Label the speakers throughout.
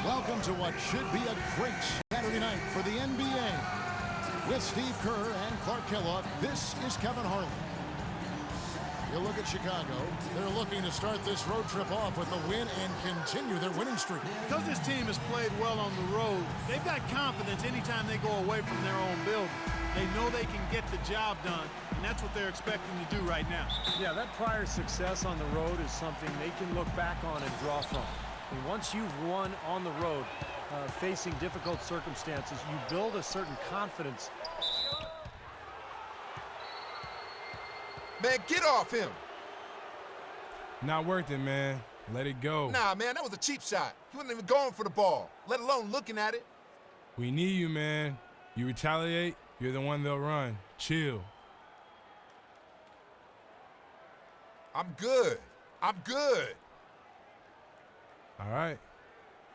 Speaker 1: Welcome to what should be a great Saturday night for the NBA. With Steve Kerr and Clark Kellogg, this is Kevin Harlan. You look at Chicago. They're looking to start this road trip off with a win and continue their winning streak.
Speaker 2: Because this team has played well on the road, they've got confidence anytime they go away from their own building. They know they can get the job done, and that's what they're expecting to do right now. Yeah, that prior success on the road is something they can look back on and draw from. And once you've won on the road, facing difficult circumstances, you build a certain confidence.
Speaker 3: Man, get off him.
Speaker 4: Not worth it, man. Let it go.
Speaker 3: Nah, man, that was a cheap shot. He wasn't even going for the ball, let alone looking at it.
Speaker 4: We need you, man. You retaliate, you're the one they'll run. Chill.
Speaker 3: I'm good. I'm good.
Speaker 4: All right.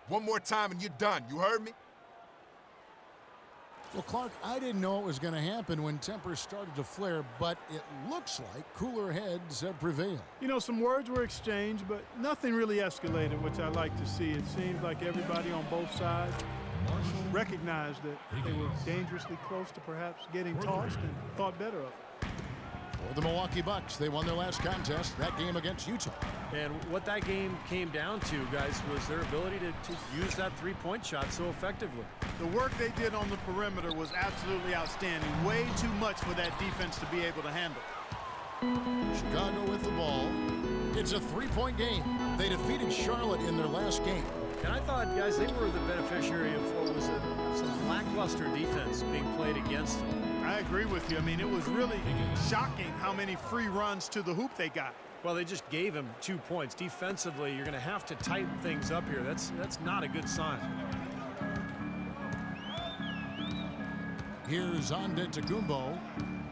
Speaker 3: One more time and you're done. You heard me?
Speaker 1: Well, Clark, I didn't know it was going to happen when tempers started to flare, but it looks like cooler heads have prevailed.
Speaker 2: You know, some words were exchanged, but nothing really escalated, which I like to see. It seems like everybody on both sides recognized that they were dangerously close to perhaps getting tossed and thought better of it.
Speaker 1: For the Milwaukee Bucks, they won their last contest, that game against Utah.
Speaker 5: And what that game came down to, guys, was their ability to use that three-point shot so effectively.
Speaker 2: The work they did on the perimeter was absolutely outstanding. Way too much for that defense to be able to handle.
Speaker 1: Chicago with the ball. It's a three-point game. They defeated Charlotte in their last game.
Speaker 5: And I thought, guys, they were the beneficiary of what was some lackluster defense being played against them.
Speaker 2: I agree with you. I mean, it was really shocking how many free runs to the hoop they got.
Speaker 5: Well, they just gave him 2 points. Defensively, you're going to have to tighten things up here. That's not a good sign.
Speaker 1: Here's Antetokounmpo.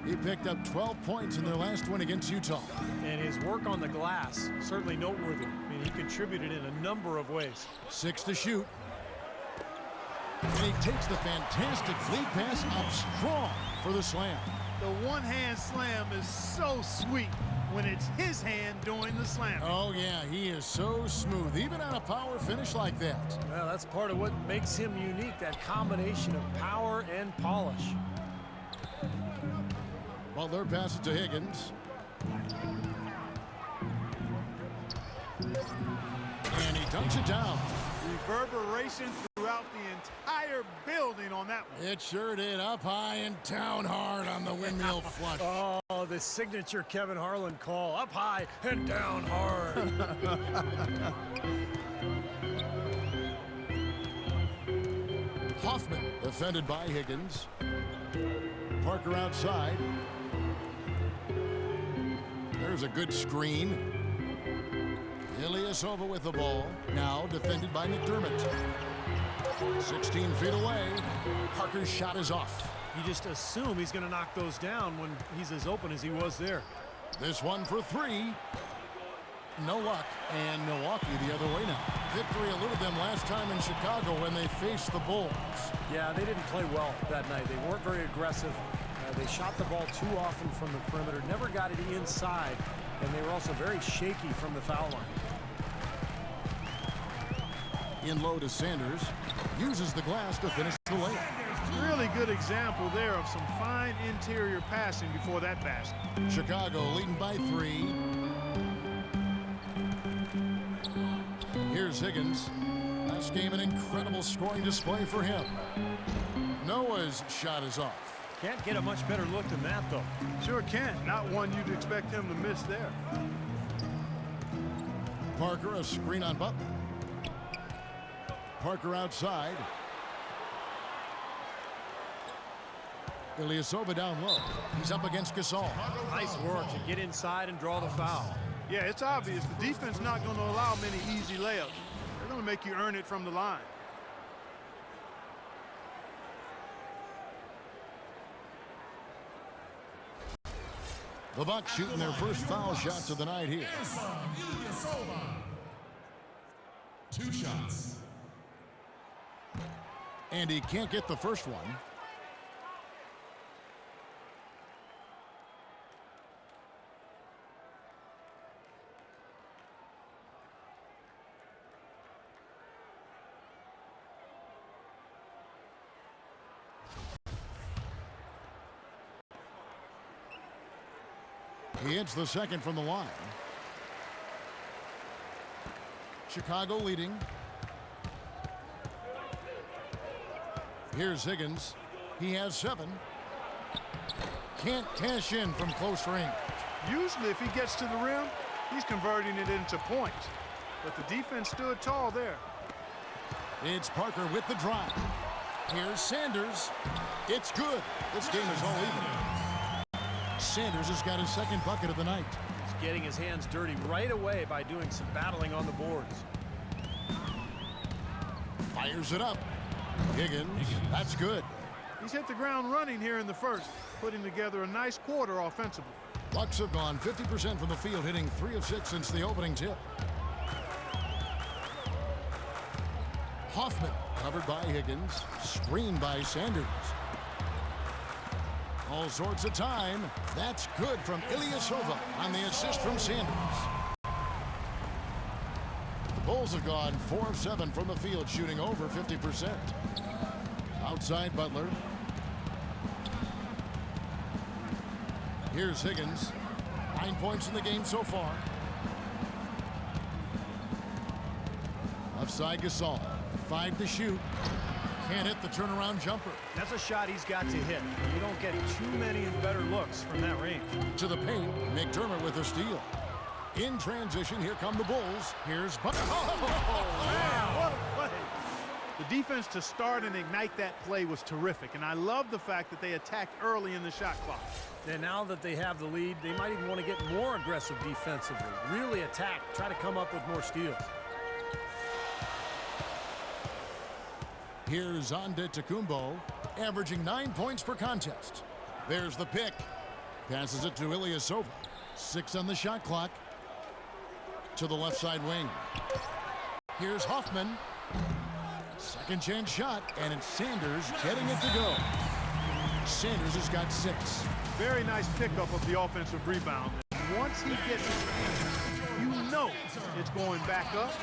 Speaker 1: He picked up 12 points in their last win against Utah.
Speaker 5: And his work on the glass, certainly noteworthy. I mean, he contributed in a number of ways.
Speaker 1: 6 to shoot. And he takes the fantastic lead pass up strong for the slam.
Speaker 2: The one-hand slam is so sweet when it's his hand doing the slam.
Speaker 1: Oh, yeah, he is so smooth, even on a power finish like that.
Speaker 5: Well, that's part of what makes him unique, that combination of power and polish.
Speaker 1: Butler passes to Higgins. And he dunks it down.
Speaker 2: Reverberation throughout the entire building on that one.
Speaker 1: It sure did. Up high and down hard on the windmill flush.
Speaker 5: Oh, the signature Kevin Harlan call. Up high and down hard.
Speaker 1: Hoffman defended by Higgins. Parker outside. There's a good screen. Ilyasova with the ball. Now defended by McDermott. 16 feet away. Parker's shot is off.
Speaker 5: You just assume he's going to knock those down when he's as open as he was there.
Speaker 1: This one for 3. No luck. And Milwaukee the other way now. Victory eluded them last time in Chicago when they faced the Bulls.
Speaker 5: Yeah, they didn't play well that night. They weren't very aggressive. They shot the ball too often from the perimeter, never got it inside, and they were also very shaky from the foul line.
Speaker 1: In low to Sanders. Uses the glass to finish the layup.
Speaker 2: Really good example there of some fine interior passing before that basket.
Speaker 1: Chicago leading by 3. Here's Higgins. Last game, an incredible scoring display for him. Noah's shot is off.
Speaker 5: Can't get a much better look than that, though.
Speaker 2: Sure can't. Not one you'd expect him to miss there.
Speaker 1: Parker, a screen on Butler. Parker outside. Ilyasova down low. He's up against Gasol.
Speaker 5: Nice work to get inside and draw the foul.
Speaker 2: Yeah, it's obvious. The defense not going to allow many easy layups. They're going to make you earn it from the line.
Speaker 1: The Bucks shooting their first foul shots of the night here.
Speaker 6: 2 shots.
Speaker 1: And he can't get the first one. He hits the second from the line. Chicago leading. Here's Higgins. He has 7. Can't cash in from close range.
Speaker 2: Usually if he gets to the rim, he's converting it into points. But the defense stood tall there.
Speaker 1: It's Parker with the drive. Here's Sanders. It's good. This game is all even. Sanders has got his second bucket of the night.
Speaker 5: He's getting his hands dirty right away by doing some battling on the boards.
Speaker 1: Fires it up. Higgins, that's good.
Speaker 2: He's hit the ground running here in the first, putting together a nice quarter offensively.
Speaker 1: Bucks have gone 50% from the field, hitting 3 of 6 since the opening tip. Hoffman covered by Higgins, screened by Sanders. All sorts of time. That's good from Ilyasova on the assist from Sanders. The Bulls have gone 4 of 7 from the field, shooting over 50%. Outside Butler. Here's Higgins. 9 points in the game so far. Left side Gasol. 5 to shoot. Can't hit the turnaround jumper.
Speaker 5: That's a shot he's got to hit. You don't get too many and better looks from that range.
Speaker 1: To the paint, McDermott with a steal. In transition, here come the Bulls. Here's Butler.
Speaker 2: Man, what a play. The defense to start and ignite that play was terrific, and I love the fact that they attacked early in the shot clock.
Speaker 5: And now that they have the lead, they might even want to get more aggressive defensively. Really attack, try to come up with more steals.
Speaker 1: Here's Antetokounmpo, averaging 9 points per contest. There's the pick. Passes it to Ilyasova. 6 on the shot clock. To the left side wing. Here's Hoffman. Second chance shot, and it's Sanders getting it to go. Sanders has got 6.
Speaker 2: Very nice pickup of the offensive rebound. Once he gets it, you know it's going back up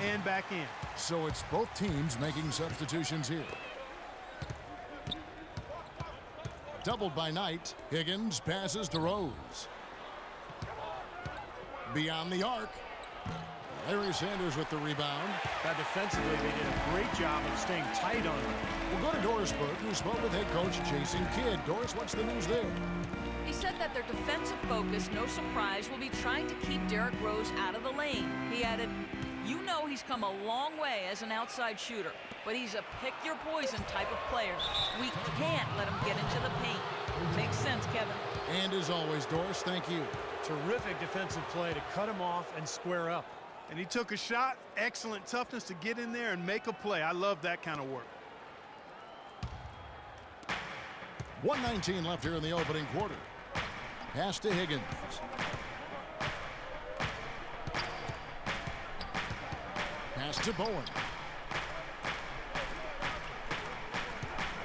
Speaker 2: and back in.
Speaker 1: So it's both teams making substitutions here. Doubled by Knight. Higgins passes to Rose. Beyond the arc. Larry Sanders with the rebound.
Speaker 5: Defensively, they did a great job of staying tight on him.
Speaker 1: We'll go to Dorisburg, who spoke with head coach Jason Kidd. Doris, what's the news there?
Speaker 7: He said that their defensive focus, no surprise, will be trying to keep Derrick Rose out of the lane. He added, "You know he's come a long way as an outside shooter, but he's a pick-your-poison type of player. We can't let him get into the paint." Makes sense, Kevin.
Speaker 1: And as always, Doris, thank you.
Speaker 5: Terrific defensive play to cut him off and square up.
Speaker 2: And he took a shot. Excellent toughness to get in there and make a play. I love that kind of work.
Speaker 1: 1:19 left here in the opening quarter. Pass to Higgins. Pass to Bowen.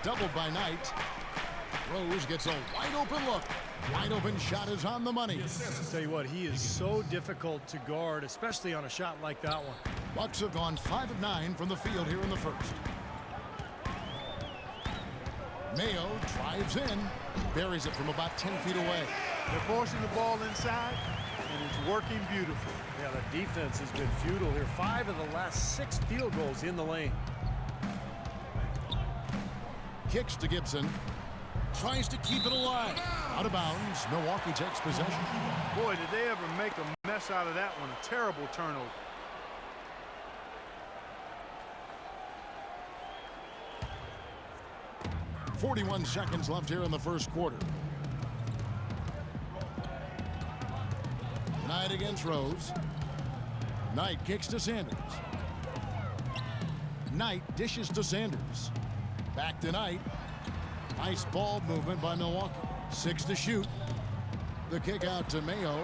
Speaker 1: Doubled by Knight. Rose gets a wide open look. Wide open shot is on the money.
Speaker 5: I'll tell you what, he is so difficult to guard, especially on a shot like that one.
Speaker 1: Bucks have gone 5 of 9 from the field here in the first. Mayo drives in, buries it from about 10 feet away.
Speaker 2: They're forcing the ball inside, and it's working beautifully.
Speaker 5: Yeah, the defense has been futile here. 5 of the last 6 field goals in the lane.
Speaker 1: Kicks to Gibson. Tries to keep it alive. Out of bounds. Milwaukee takes possession.
Speaker 2: Boy, did they ever make a mess out of that one. A terrible turnover.
Speaker 1: .41 seconds left here in the first quarter. Knight against Rose. Knight kicks to Sanders. Knight dishes to Sanders. Back to Knight. Nice ball movement by Milwaukee. 6 to shoot. The kick out to Mayo.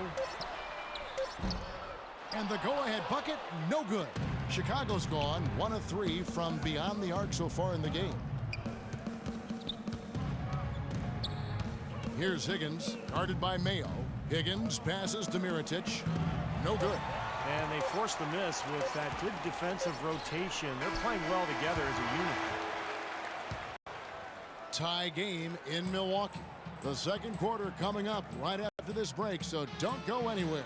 Speaker 1: And the go-ahead bucket, no good. Chicago's gone 1 of 3 from beyond the arc so far in the game. Here's Higgins, guarded by Mayo. Higgins passes to Mirotic. No good.
Speaker 5: And they forced the miss with that good defensive rotation. They're playing well together as a unit.
Speaker 1: Tie game in Milwaukee. The second quarter coming up right after after this break, so don't go anywhere.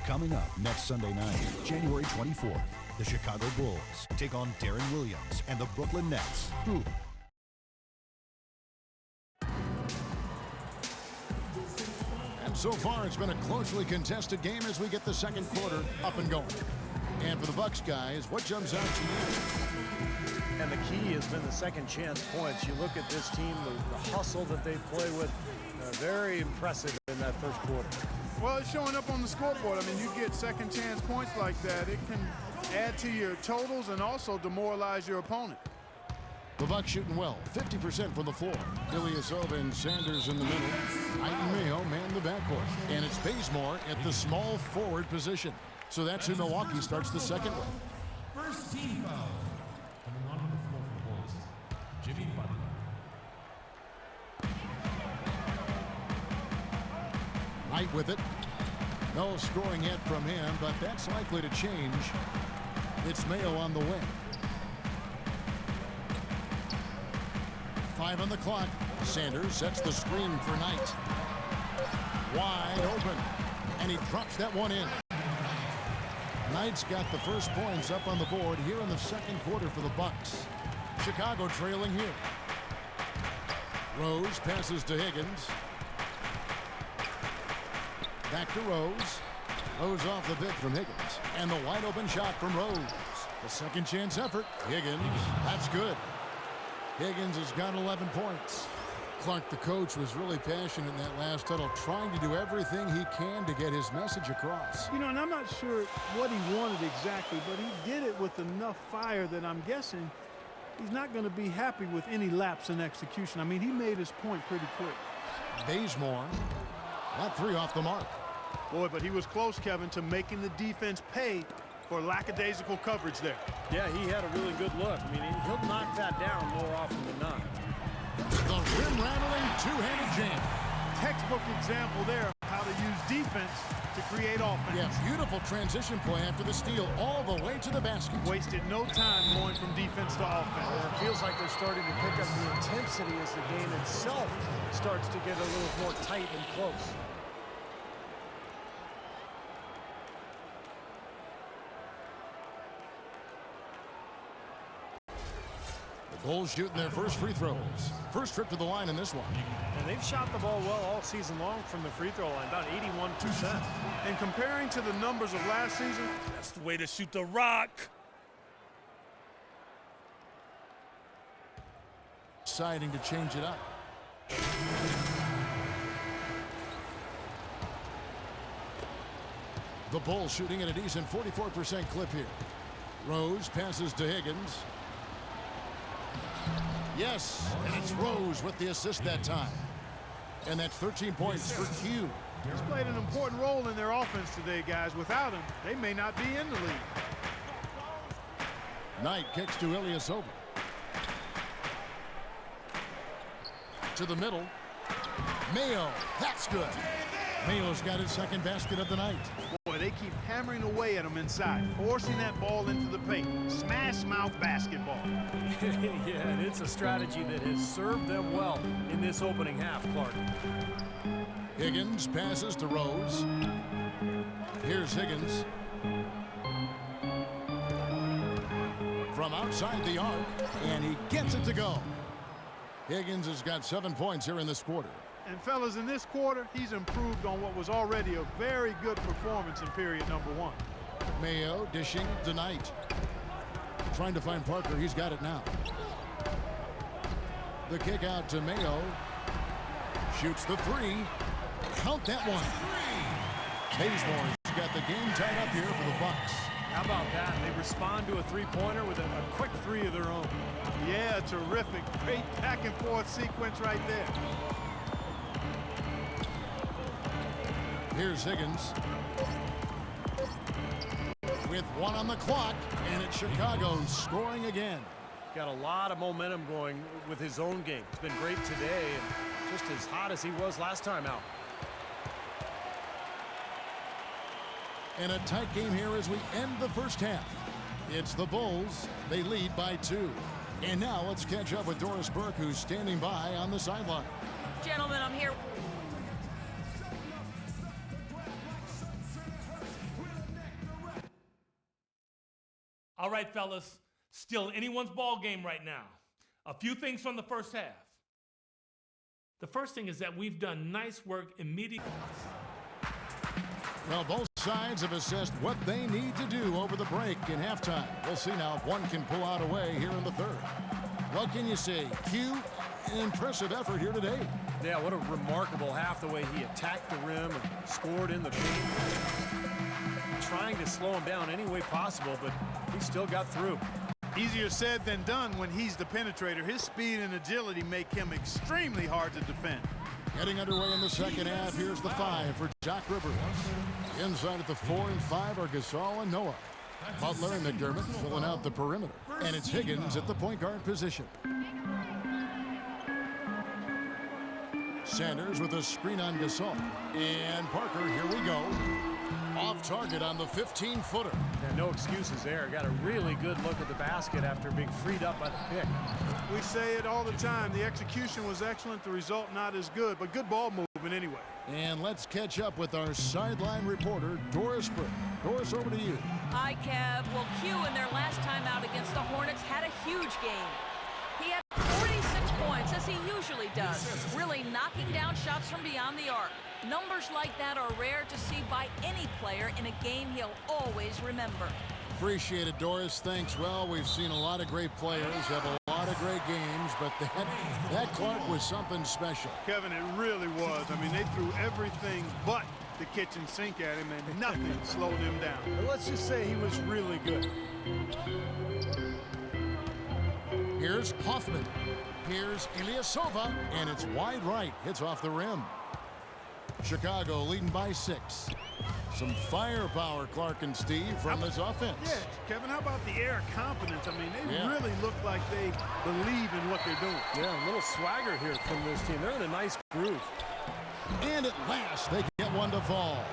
Speaker 8: Coming up next Sunday night, January 24th, the Chicago Bulls take on Darren Williams and the Brooklyn Nets.
Speaker 1: And so far, it's been a closely contested game as we get the second quarter up and going. And for the Bucks guys, what jumps out to you?
Speaker 5: And the key has been the second chance points. You look at this team, the hustle that they play with, very impressive in that first quarter.
Speaker 2: Well, it's showing up on the scoreboard. I mean, you get second chance points like that, it can add to your totals and also demoralize your opponent.
Speaker 1: The Bucks shooting well, 50% from the floor. Ilyasova and Sanders in the middle. Knight and Mayo man the backcourt. And it's Bazemore at the small forward position. So that's who Milwaukee starts the second with.
Speaker 6: First team foul. Coming on the floor for the Bulls, Jimmy Butler.
Speaker 1: Knight with it. No scoring yet from him, but that's likely to change. It's Mayo on the wing. 5 on the clock. Sanders sets the screen for Knight. Wide open. And he drops that one in. Knight's got the first points up on the board here in the second quarter for the Bucks. Chicago trailing here. Rose passes to Higgins. Back to Rose. Rose off the bit from Higgins. And the wide open shot from Rose. The second chance effort. Higgins. That's good. Higgins has got 11 points. Clark, the coach, was really passionate in that last huddle, trying to do everything he can to get his message across.
Speaker 2: You know, and I'm not sure what he wanted exactly, but he did it with enough fire that I'm guessing he's not going to be happy with any lapse in execution. I mean, he made his point pretty quick.
Speaker 1: Bazemore. That three off the mark.
Speaker 2: Boy, but he was close, Kevin, to making the defense pay for lackadaisical coverage there.
Speaker 5: Yeah, he had a really good look. I mean, he'll knock that down more often than not.
Speaker 1: The rim-rattling two-handed jam.
Speaker 2: Textbook example there of how to use defense to create offense.
Speaker 1: Yeah, beautiful transition play after the steal all the way to the basket.
Speaker 2: Wasted no time going from defense to offense.
Speaker 5: It feels like they're starting to pick up the intensity as the game itself starts to get a little more tight and close.
Speaker 1: Bulls shooting their first free throws. First trip to the line in this one.
Speaker 5: And they've shot the ball well all season long from the free throw line, about 81%.
Speaker 2: And comparing to the numbers of last season,
Speaker 9: that's the way to shoot the rock.
Speaker 1: Deciding to change it up. The Bulls shooting at a decent 44% clip here. Rose passes to Higgins. Yes, and it's Rose with the assist that time. And that's 13 points for Q.
Speaker 2: He's played an important role in their offense today, guys. Without him, they may not be in the league.
Speaker 1: Knight kicks to Ilyasova. To the middle. Mayo, that's good. Mayo's got his second basket of the night.
Speaker 2: Boy, they keep hammering away at him inside, forcing that ball into the paint. Smash mouth basketball.
Speaker 5: Yeah, and it's a strategy that has served them well in this opening half, Clark.
Speaker 1: Higgins passes to Rose. Here's Higgins. From outside the arc, and he gets it to go. Higgins has got 7 points here in this quarter.
Speaker 2: And fellas, in this quarter, he's improved on what was already a very good performance in period number one.
Speaker 1: Mayo dishing to Knight. Trying to find Parker. He's got it now. The kick out to Mayo. Shoots the three. Count that one. Bazemore's got the game tied up here for the Bucks.
Speaker 5: How about that? They respond to a three-pointer with a quick three of their own.
Speaker 2: Yeah, terrific. Great back-and-forth sequence right there.
Speaker 1: Here's Higgins. With 1 on the clock, and it's Chicago scoring again.
Speaker 5: Got a lot of momentum going with his own game. It's been great today and just as hot as he was last time out.
Speaker 1: And a tight game here as we end the first half. It's the Bulls. They lead by 2. And now let's catch up with Doris Burke, who's standing by on the sideline.
Speaker 7: Gentlemen, I'm here.
Speaker 9: All right, fellas, still anyone's ball game right now. A few things from the first half. The first thing is that we've done nice work immediately.
Speaker 1: Well, both sides have assessed what they need to do over the break in halftime. We'll see now if one can pull out away here in the third. What can you say? Q, an impressive effort here today.
Speaker 5: Yeah, what a remarkable half, the way he attacked the rim and scored in the paint. Trying to slow him down any way possible, but he still got through.
Speaker 2: Easier said than done when he's the penetrator. His speed and agility make him extremely hard to defend.
Speaker 1: Getting underway in the second half. Here's the 5 for Doc Rivers. Inside at the 4 and 5 are Gasol and Noah. Butler and McDermott filling out the perimeter. And it's Higgins at the point guard position. Sanders with a screen on Gasol. And Parker, here we go. Off target on the 15-footer.
Speaker 5: Yeah, no excuses there. Got a really good look at the basket after being freed up by the pick.
Speaker 2: We say it all the time. The execution was excellent. The result not as good, but good ball movement anyway.
Speaker 1: And let's catch up with our sideline reporter, Doris Burke. Doris, over to you.
Speaker 7: Hi, Kev. Well, Q in their last time out against the Hornets had a huge game. He had 46 points, as he usually does, really knocking down shots from beyond the arc. Numbers like that are rare to see by any player in a game he'll always remember.
Speaker 1: Appreciate it, Doris. Thanks. Well, we've seen a lot of great players have a lot of great games, but that Clark was something special.
Speaker 2: Kevin, it really was. I mean, they threw everything but the kitchen sink at him, and nothing slowed him down.
Speaker 5: But let's just say he was really good.
Speaker 1: Here's Hoffman. Here's Ilyasova, and it's wide right. Hits off the rim. Chicago leading by 6. Some firepower, Clark and Steve, from this offense.
Speaker 2: Yeah, Kevin, how about the air of confidence? I mean, they really look like they believe in what they're doing.
Speaker 5: Yeah, a little swagger here from this team. They're in a nice groove.
Speaker 1: And at last, they get one to fall.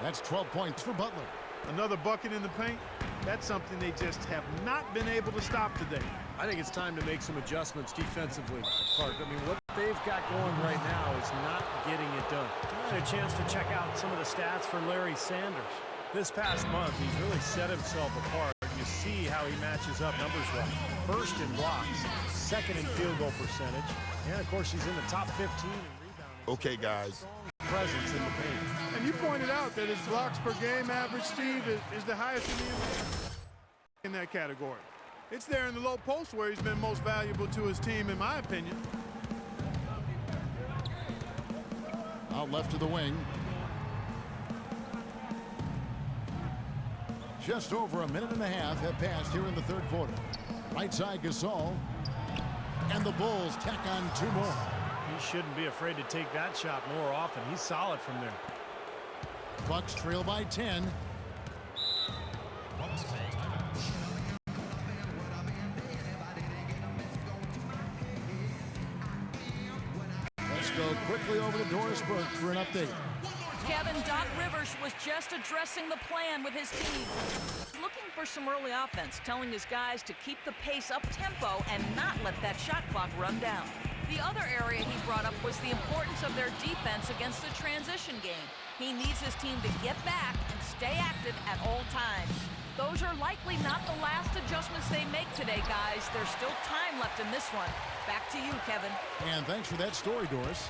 Speaker 1: That's 12 points for Butler.
Speaker 2: Another bucket in the paint. That's something they just have not been able to stop today.
Speaker 5: I think it's time to make some adjustments defensively, Clark. I mean, what they've got going right now is not getting it done. I had a chance to check out some of the stats for Larry Sanders. This past month, he's really set himself apart. You see how he matches up numbers-wise. First in blocks, second in field goal percentage, and of course, he's in the top 15 in rebounding.
Speaker 3: Okay, guys.
Speaker 5: Presence in the paint.
Speaker 2: And you pointed out that his blocks per game average, Steve, is the highest in the NBA in that category. It's there in the low post where he's been most valuable to his team, in my opinion.
Speaker 1: Out left to the wing. Just over a minute and a half have passed here in the third quarter. Right side Gasol. And the Bulls tack on 2 more.
Speaker 5: He shouldn't be afraid to take that shot more often. He's solid from there.
Speaker 1: Bucks trail by 10. Let's go quickly over to Doris Burke for an update.
Speaker 7: Kevin, Doc Rivers was just addressing the plan with his team. Looking for some early offense, telling his guys to keep the pace up-tempo and not let that shot clock run down. The other area he brought up was the importance of their defense against the transition game. He needs his team to get back and stay active at all times. Those are likely not the last adjustments they make today, guys. There's still time left in this one. Back to you, Kevin.
Speaker 1: And thanks for that story, Doris.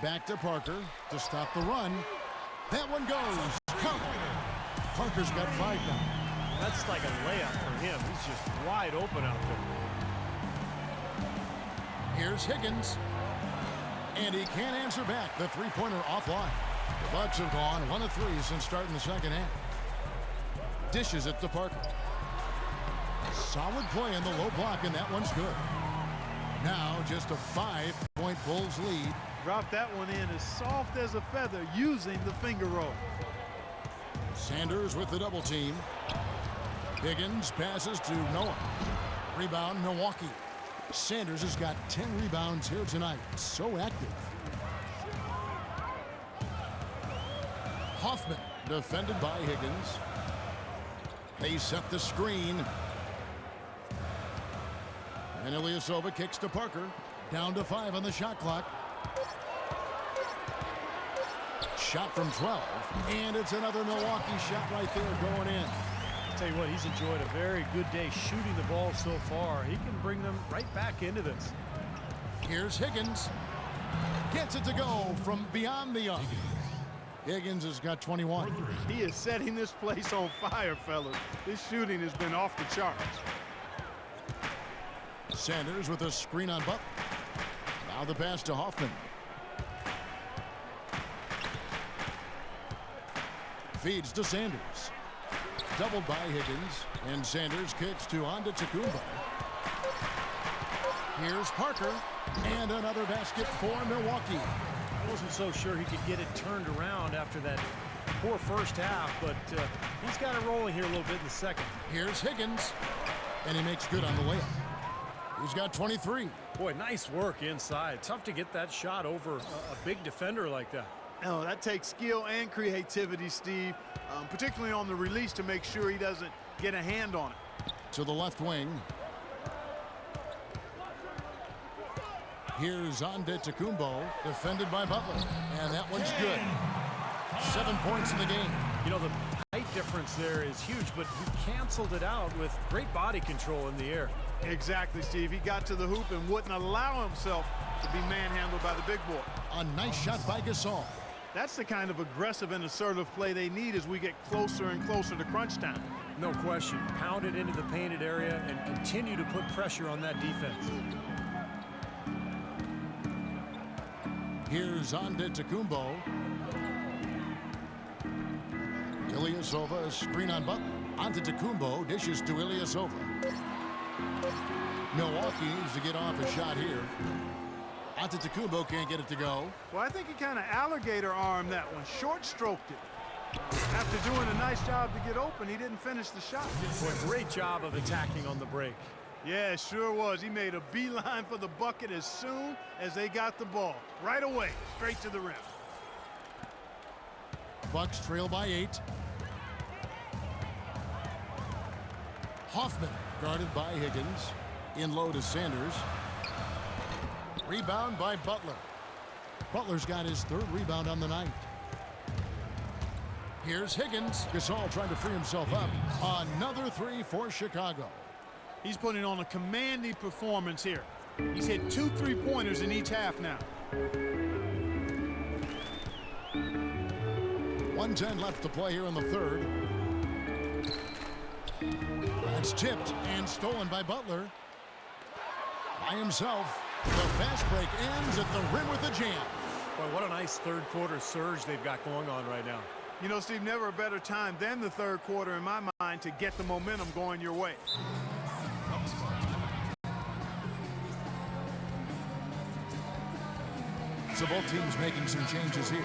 Speaker 1: Back to Parker to stop the run. That one goes. Covered. Parker's got 5 now.
Speaker 5: That's like a layup for him. He's just wide open out there.
Speaker 1: Here's Higgins. And he can't answer back. The three-pointer offline. The Bucks have gone 1 of 3 since starting the second half. Dishes it to Parker. Solid play in the low block, and that one's good. Now just a 5-point Bulls lead.
Speaker 2: Drop that one in as soft as a feather using the finger roll.
Speaker 1: Sanders with the double team. Higgins passes to Noah. Rebound, Milwaukee. Sanders has got 10 rebounds here tonight. So active. Hoffman, defended by Higgins. They set the screen. And Ilyasova kicks to Parker. Down to 5 on the shot clock. Shot from 12. And it's another Milwaukee shot right there going in.
Speaker 5: I'll tell you what, he's enjoyed a very good day shooting the ball so far. He can bring them right back into this.
Speaker 1: Here's Higgins. Gets it to go from beyond the arc. Higgins has got 21.
Speaker 2: He is setting this place on fire, fellas. This shooting has been off the charts.
Speaker 1: Sanders with a screen on Butler. Now the pass to Hoffman. Feeds to Sanders. Doubled by Higgins. And Sanders kicks to Antetokounmpo. Here's Parker. And another basket for Milwaukee.
Speaker 5: I wasn't so sure he could get it turned around after that poor first half, but he's got it rolling here a little bit in the second.
Speaker 1: Here's Higgins. And he makes good on the layup. He's got 23.
Speaker 5: Boy, nice work inside. Tough to get that shot over a big defender like that.
Speaker 2: Oh, that takes skill and creativity, Steve, particularly on the release to make sure he doesn't get a hand on it.
Speaker 1: To the left wing. Here's Antetokounmpo, defended by Butler. And that one's good. 7 points in the game.
Speaker 5: You know, the height difference there is huge, but he canceled it out with great body control in the air.
Speaker 2: Exactly, Steve. He got to the hoop and wouldn't allow himself to be manhandled by the big boy.
Speaker 1: A nice shot by Gasol.
Speaker 2: That's the kind of aggressive and assertive play they need as we get closer and closer to crunch time.
Speaker 5: No question. Pound it into the painted area and continue to put pressure on that defense.
Speaker 1: Here's Antetokounmpo. Ilyasova, a screen on Butler. Antetokounmpo dishes to Ilyasova. Milwaukee needs to get off a shot here. Antetokounmpo can't get it to go.
Speaker 2: Well, I think he kind of alligator armed that one, short stroked it. After doing a nice job to get open, he didn't finish the shot.
Speaker 5: Boy, great job of attacking on the break.
Speaker 2: Yeah, sure was. He made a beeline for the bucket as soon as they got the ball. Right away, straight to the rim.
Speaker 1: Bucks trail by 8. Hoffman guarded by Higgins. In low to Sanders. Rebound by Butler. Butler's got his 3rd rebound on the night. Here's Higgins. Gasol trying to free himself up. Another 3 for Chicago.
Speaker 2: He's putting on a commanding performance here. He's hit 2 3-pointers in each half now.
Speaker 1: 1:10 left to play here in the 3rd. That's tipped and stolen by Butler. By himself. The fast break ends at the rim with a jam.
Speaker 5: Boy, what a nice third quarter surge they've got going on right now.
Speaker 2: You know, Steve, never a better time than the 3rd quarter in my mind to get the momentum going your way.
Speaker 1: So both teams making some changes here.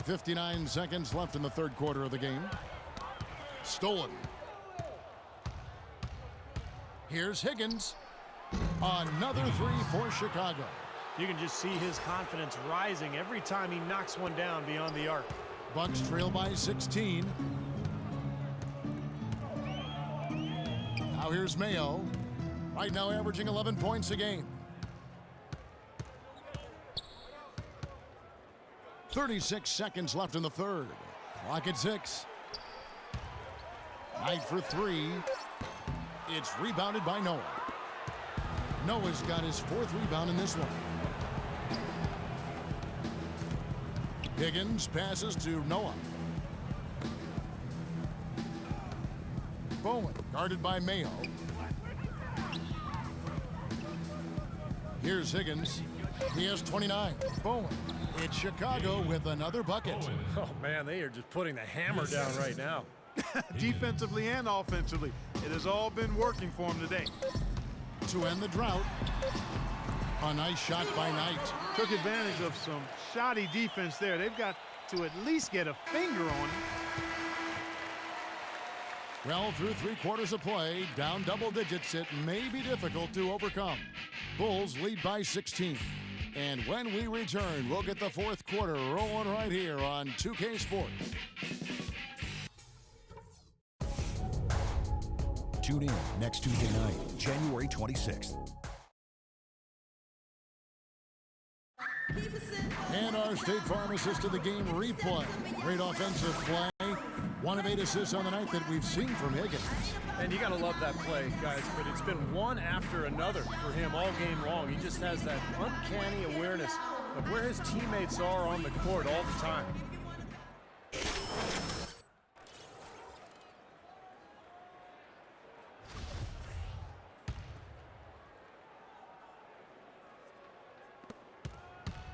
Speaker 1: 59 seconds left in the 3rd quarter of the game. Stolen. Here's Higgins. Another 3 for Chicago.
Speaker 5: You can just see his confidence rising every time he knocks one down beyond the arc.
Speaker 1: Bucks trail by 16. Now here's Mayo. Right now averaging 11 points a game. 36 seconds left in the 3rd. Clock at 6. Knight for 3. It's rebounded by Noah. Noah's got his 4th rebound in this one. Higgins passes to Noah. Bowen guarded by Mayo. Here's Higgins. He has 29. Bowen. It's Chicago with another bucket.
Speaker 5: Oh, man, they are just putting the hammer down right now.
Speaker 2: Defensively and offensively, it has all been working for him today.
Speaker 1: To end the drought, a nice shot by Knight.
Speaker 2: Took advantage of some shoddy defense there. They've got to at least get a finger on him.
Speaker 1: Well, through 3/4 of play, down double digits, it may be difficult to overcome. Bulls lead by 16. And when we return, we'll get the fourth quarter rolling right here on 2K Sports.
Speaker 8: Tune in next Tuesday night, January 26th.
Speaker 1: And our State Farm assist to the game replay. Great offensive play. 1 of 8 assists on the night that we've seen from Higgins.
Speaker 5: And you got to love that play, guys, but it's been one after another for him all game long. He just has that uncanny awareness of where his teammates are on the court all the time.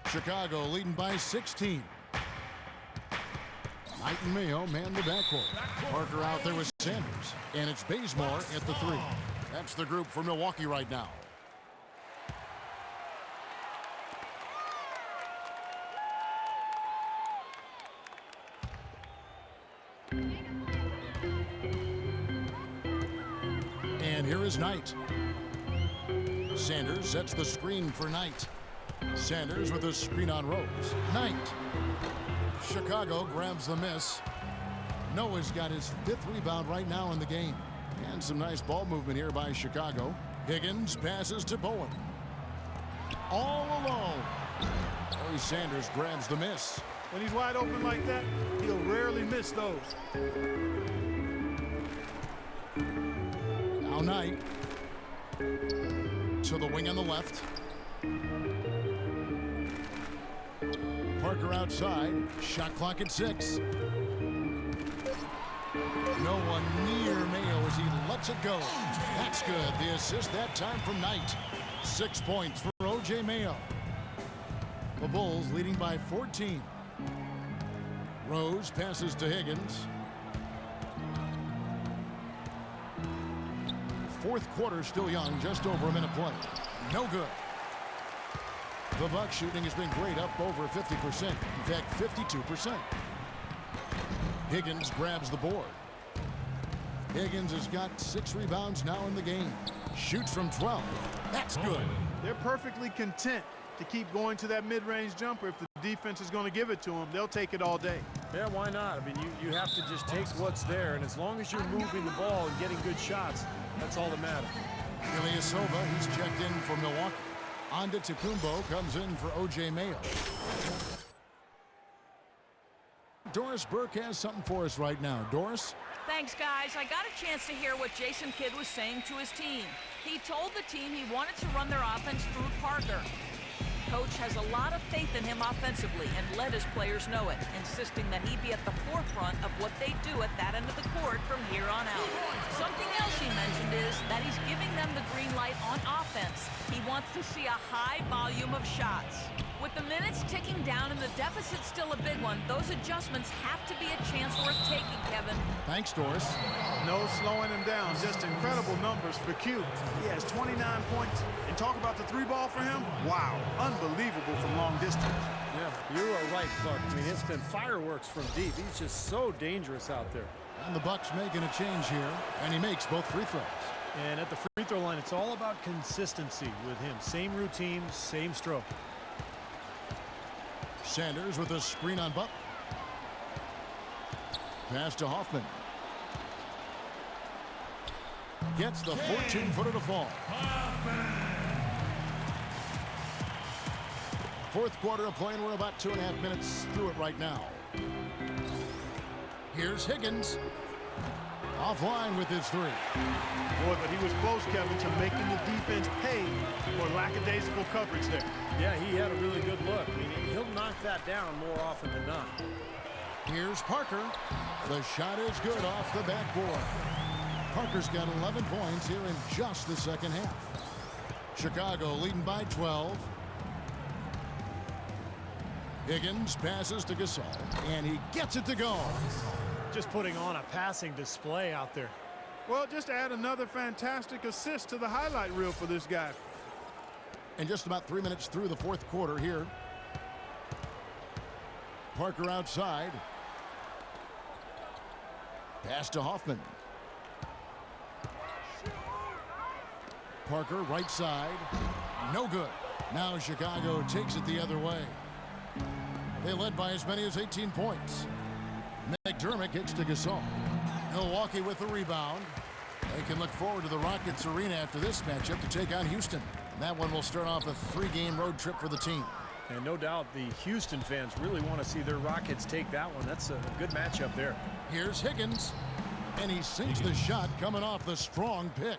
Speaker 1: Chicago leading by 16. Knight and Mayo man the backcourt. Parker out there with Sanders. And it's Bazemore at the 3. That's the group for Milwaukee right now. And here is Knight. Sanders sets the screen for Knight. Sanders with a screen on Rose. Knight. Chicago grabs the miss. Noah's got his 5th rebound right now in the game. And some nice ball movement here by Chicago. Higgins passes to Bowen. All alone. Larry Sanders grabs the miss.
Speaker 2: When he's wide open like that, he'll rarely miss those.
Speaker 1: Now Knight. To the wing on the left. Parker outside. Shot clock at 6. No one near Mayo as he lets it go. That's good. The assist that time from Knight. 6 points for O.J. Mayo. The Bulls leading by 14. Rose passes to Higgins. Fourth quarter still young, just over a minute play. No good. The Bucks shooting has been great, up over 50%. In fact, 52%. Higgins grabs the board. Higgins has got 6 rebounds now in the game. Shoots from 12. That's good.
Speaker 2: They're perfectly content to keep going to that mid-range jumper. If the defense is going to give it to them, they'll take it all day.
Speaker 5: Yeah, why not? I mean, you have to just take what's there, and as long as you're moving the ball and getting good shots, that's all that matters.
Speaker 1: Ilyasova, he's checked in for Milwaukee. Onda Tecumbo comes in for O.J. Mayo. Doris Burke has something for us right now. Doris?
Speaker 7: Thanks, guys. I got a chance to hear what Jason Kidd was saying to his team. He told the team he wanted to run their offense through Parker. Coach has a lot of faith in him offensively and let his players know it, insisting that he be at the forefront of what they do at that end of the court from here on out. Something else he mentioned is that he's giving them the green light on offense. He wants to see a high volume of shots. With the minutes ticking down and the deficit still a big one, those adjustments have to be a chance worth taking, Kevin.
Speaker 1: Thanks, Doris.
Speaker 2: No slowing him down. Just incredible numbers for Q. He has 29 points. And talk about the 3-ball for him. Wow. Unbelievable from long distance.
Speaker 5: Yeah, you are right, Clark. I mean, it's been fireworks from deep. He's just so dangerous out there.
Speaker 1: And the Bucks making a change here, and he makes both free throws.
Speaker 5: And at the free throw line, it's all about consistency with him. Same routine, same stroke.
Speaker 1: Sanders with a screen on Buck. Pass to Hoffman. Gets the 14-footer to fall. Fourth quarter of play, and we're about 2.5 minutes through it right now. Here's Higgins. Offline with his 3.
Speaker 2: Boy, but he was close, Kevin, to making the defense pay for lackadaisical coverage there.
Speaker 5: Yeah, he had a really good look. I mean, he'll knock that down more often than not.
Speaker 1: Here's Parker. The shot is good off the backboard. Parker's got 11 points here in just the second half. Chicago leading by 12. Higgins passes to Gasol, and he gets it to go.
Speaker 5: Just putting on a passing display out there.
Speaker 2: Well, just add another fantastic assist to the highlight reel for this guy.
Speaker 1: And just about 3 minutes through the fourth quarter here. Parker outside. Pass to Hoffman. Parker, right side. No good. Now Chicago takes it the other way. They led by as many as 18 points. McDermott kicks to Gasol. Milwaukee with the rebound. They can look forward to the Rockets arena after this matchup to take on Houston. And that one will start off a 3-game road trip for the team.
Speaker 5: And no doubt the Houston fans really want to see their Rockets take that one. That's a good matchup there.
Speaker 1: Here's Higgins. And he sinks the shot coming off the strong pick.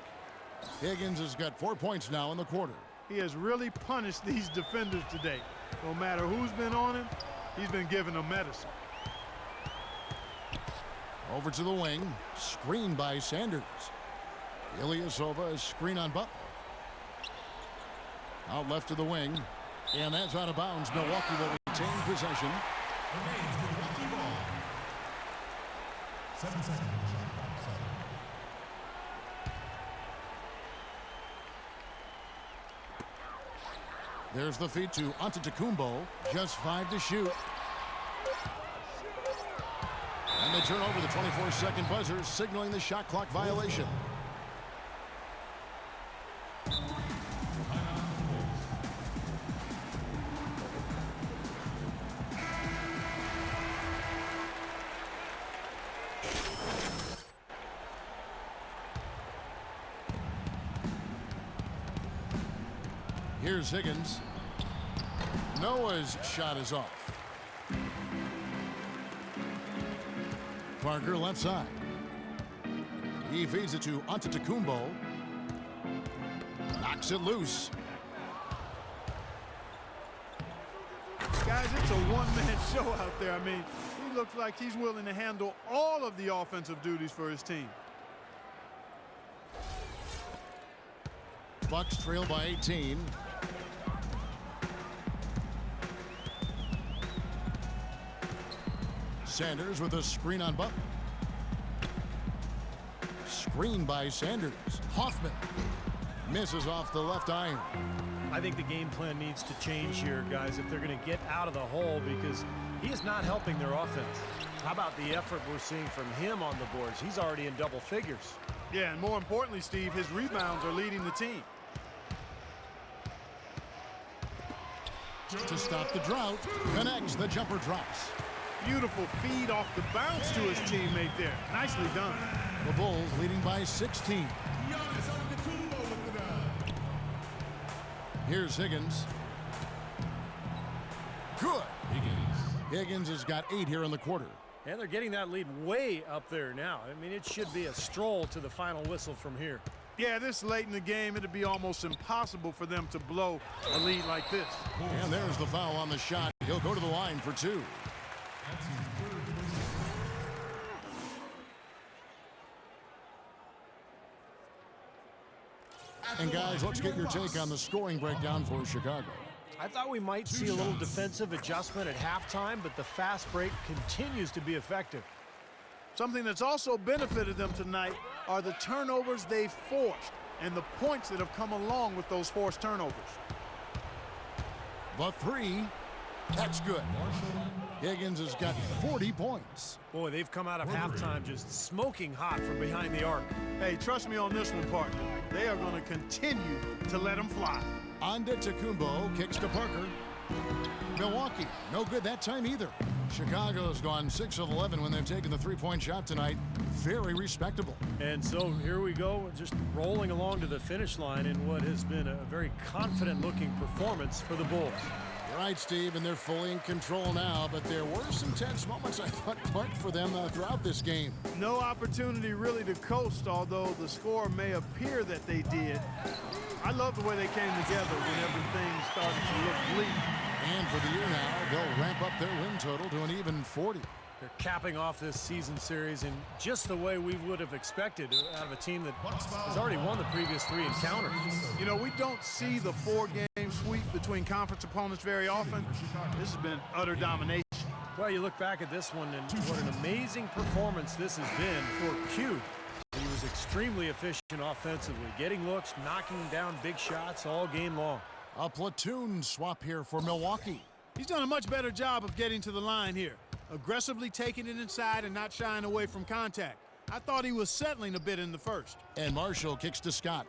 Speaker 1: Higgins has got 4 points now in the quarter.
Speaker 2: He has really punished these defenders today. No matter who's been on him, he's been giving them medicine.
Speaker 1: Over to the wing. Screened by Sanders. Ilyasova is screen on Butler. Out left to the wing. And that's out of bounds. Milwaukee will retain possession.
Speaker 6: Remains Milwaukee ball. 7 seconds.
Speaker 1: There's the feed to Antetokounmpo. Just 5 to shoot. And they turn over the 24-second buzzer, signaling the shot clock violation. Here's Higgins. Noah's shot is off. Parker left side. He feeds it to Antetokounmpo. Knocks it loose.
Speaker 2: Guys, it's a one-man show out there. I mean, he looks like he's willing to handle all of the offensive duties for his team.
Speaker 1: Bucks trail by 18. Sanders with a screen on Butler. Screen by Sanders. Hoffman misses off the left iron.
Speaker 5: I think the game plan needs to change here, guys, if they're going to get out of the hole, because he is not helping their offense. How about the effort we're seeing from him on the boards? He's already in double figures.
Speaker 2: Yeah, and more importantly, Steve, his rebounds are leading the team.
Speaker 1: To stop the drought, connects, the jumper drops.
Speaker 2: Beautiful feed off the bounce to his teammate there. Nicely done.
Speaker 1: The Bulls leading by 16. Here's Higgins. Good. Higgins has got 8 here in the quarter.
Speaker 5: And they're getting that lead way up there now. I mean, it should be a stroll to the final whistle from here.
Speaker 2: Yeah, this late in the game, it'd be almost impossible for them to blow a lead like this.
Speaker 1: And there's the foul on the shot. He'll go to the line for 2. And guys, let's get your take on the scoring breakdown for Chicago.
Speaker 5: I thought we might see a little defensive adjustment at halftime, but the fast break continues to be effective.
Speaker 2: Something that's also benefited them tonight are the turnovers they've forced and the points that have come along with those forced turnovers.
Speaker 1: The 3, that's good. Higgins has got 40 points.
Speaker 5: Boy, they've come out of halftime just smoking hot from behind the arc.
Speaker 2: Hey, trust me on this one, partner. They are going to continue to let them fly.
Speaker 1: Antetokounmpo kicks to Parker. Milwaukee, no good that time either. Chicago's gone 6 of 11 when they've taken the 3-point shot tonight. Very respectable.
Speaker 5: And so here we go, just rolling along to the finish line in what has been a very confident-looking performance for the Bulls.
Speaker 1: You're right, Steve, and they're fully in control now, but there were some tense moments, I thought, Clark, for them throughout this game.
Speaker 2: No opportunity really to coast, although the score may appear that they did. I love the way they came together when everything started to look bleak.
Speaker 1: And for the year now, they'll ramp up their win total to an even 40.
Speaker 5: They're capping off this season series in just the way we would have expected out of a team that has already won the previous 3 encounters.
Speaker 2: You know, we don't see the 4-game sweep between conference opponents very often. This has been utter domination.
Speaker 5: Well, you look back at this one, and what an amazing performance this has been for Q. He was extremely efficient offensively, getting looks, knocking down big shots all game long.
Speaker 1: A platoon swap here for Milwaukee.
Speaker 2: He's done a much better job of getting to the line here. Aggressively taking it inside and not shying away from contact. I thought he was settling a bit in the first.
Speaker 1: And Marshall kicks to Scott.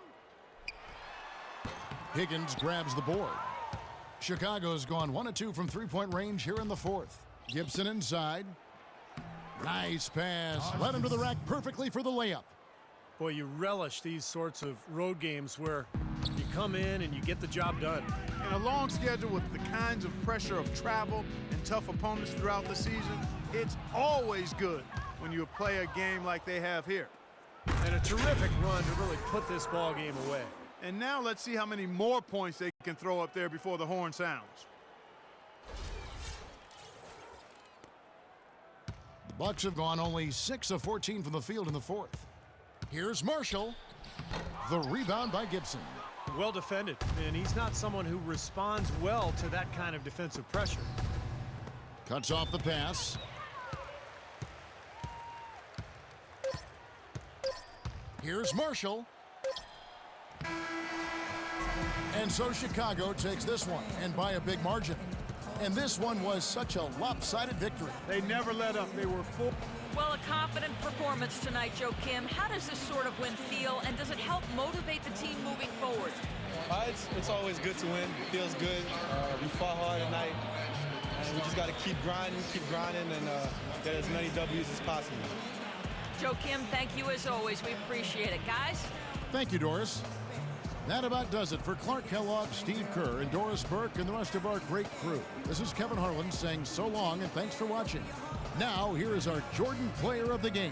Speaker 1: Higgins grabs the board. Chicago's gone 1 of 2 from three-point range here in the fourth. Gibson inside. Nice pass. Led him to the rack perfectly for the layup.
Speaker 5: Boy, you relish these sorts of road games where you come in and you get the job done.
Speaker 2: In a long schedule with the kinds of pressure of travel and tough opponents throughout the season, it's always good when you play a game like they have here.
Speaker 5: And a terrific run to really put this ball game away.
Speaker 2: And now let's see how many more points they can throw up there before the horn sounds.
Speaker 1: Bucks have gone only 6 of 14 from the field in the fourth. Here's Marshall. The rebound by Gibson.
Speaker 5: Well defended, and he's not someone who responds well to that kind of defensive pressure.
Speaker 1: Cuts off the pass. Here's Marshall. And so Chicago takes this one, and by a big margin. And this one was such a lopsided victory.
Speaker 2: They never let up. They were full.
Speaker 7: Well, a confident performance tonight, Joe Kim. How does this sort of win feel, and does it help motivate the team moving forward?
Speaker 10: It's always good to win. It feels good. We fought hard tonight, and we just got to keep grinding, and get as many W's as possible.
Speaker 7: Joe Kim, thank you as always. We appreciate it. Guys?
Speaker 1: Thank you, Doris. That about does it for Clark Kellogg, Steve Kerr, and Doris Burke, and the rest of our great crew. This is Kevin Harlan saying so long and thanks for watching. Now, here is our Jordan Player of the Game.